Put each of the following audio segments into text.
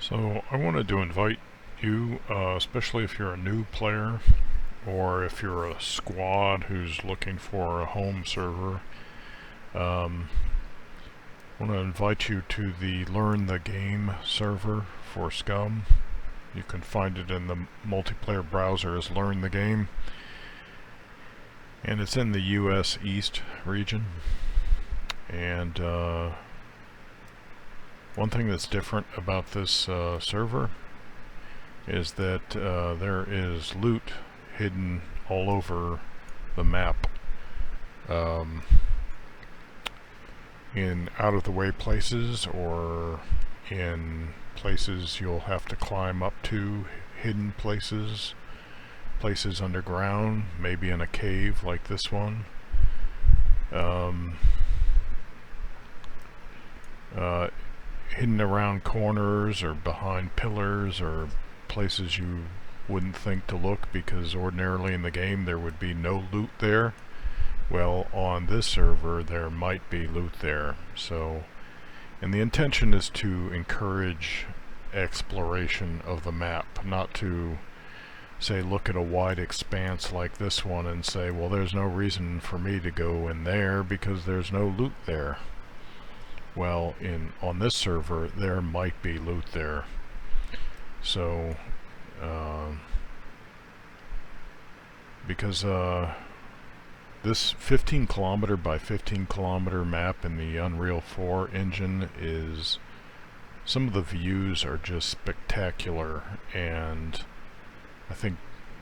So I wanted to invite you, especially if you're a new player or if you're a squad who's looking for a home server, I want to invite you to the Learn the Game server for SCUM. You can find it in the multiplayer browser as Learn the Game, and it's in the US East region. And one thing that's different about this server is that there is loot hidden all over the map, in out-of-the-way places or in places you'll have to climb up to, hidden places, places underground, maybe in a cave like this one. Hidden around corners or behind pillars or places you wouldn't think to look, because ordinarily in the game there would be no loot there. Well, on this server there might be loot there. So, and the intention is to encourage exploration of the map, not to say look at a wide expanse like this one and say, well, there's no reason for me to go in there because there's no loot there. Well, on this server there might be loot there. So because this 15 kilometer by 15 kilometer map in the Unreal 4 engine is, some of the views are just spectacular, and I think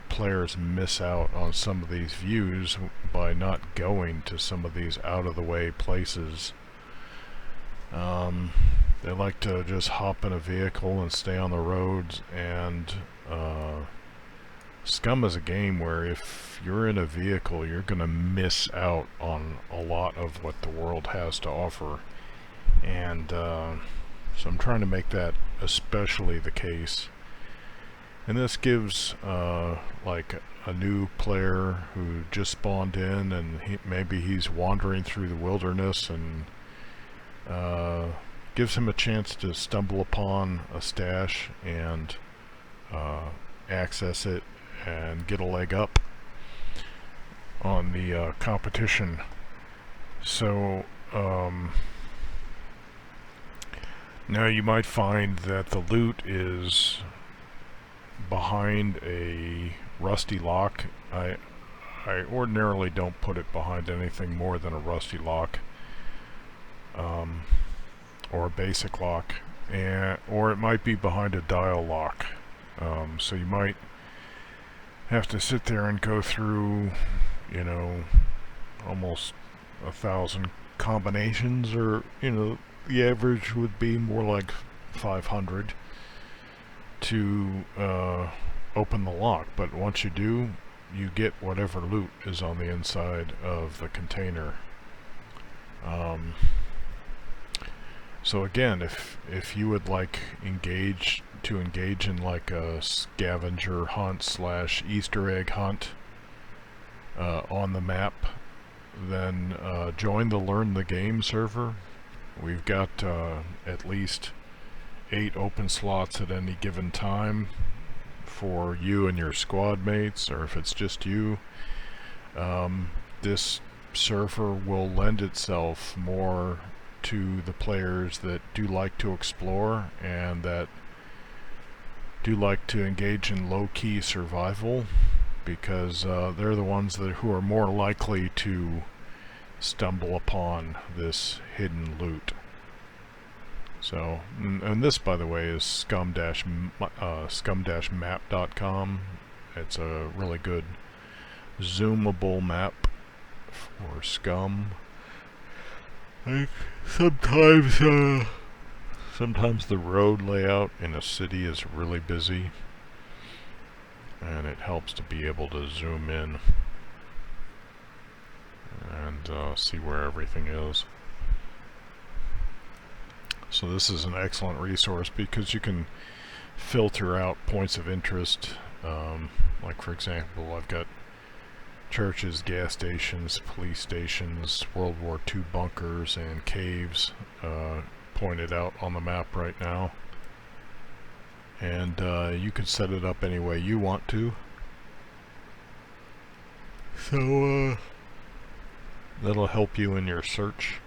players miss out on some of these views by not going to some of these out of the way places. They like to just hop in a vehicle and stay on the roads, and SCUM is a game where if you're in a vehicle you're gonna miss out on a lot of what the world has to offer, and so I'm trying to make that especially the case. And this gives like a new player who just spawned in, and maybe he's wandering through the wilderness, and gives him a chance to stumble upon a stash and access it and get a leg up on the competition. So now you might find that the loot is behind a rusty lock. I ordinarily don't put it behind anything more than a rusty lock, or a basic lock, or it might be behind a dial lock. So you might have to sit there and go through, you know, almost 1,000 combinations, or, you know, the average would be more like 500 to open the lock. But once you do, you get whatever loot is on the inside of the container. So again, if you would like engage in like a scavenger hunt / Easter egg hunt on the map, then join the Learn the Game server. We've got at least 8 open slots at any given time for you and your squad mates, or if it's just you. This server will lend itself more to the players that do like to explore and that do like to engage in low-key survival, because they're the ones who are more likely to stumble upon this hidden loot. So, and this, by the way, is scum-map.com. It's a really good zoomable map for SCUM. Sometimes the road layout in a city is really busy, and it helps to be able to zoom in and see where everything is. So this is an excellent resource because you can filter out points of interest. Like, for example, I've got churches, gas stations, police stations, World War II bunkers, and caves pointed out on the map right now. and you can set it up any way you want to. So that'll help you in your search.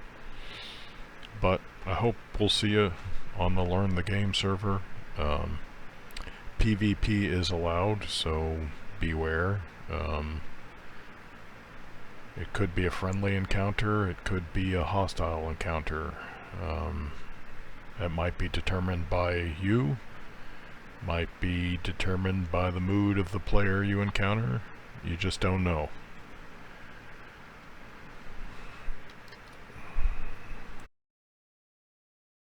But I hope we'll see you on the Learn the Game server. PvP is allowed, so beware. It could be a friendly encounter, it could be a hostile encounter. It might be determined by you, might be determined by the mood of the player you encounter. You just don't know.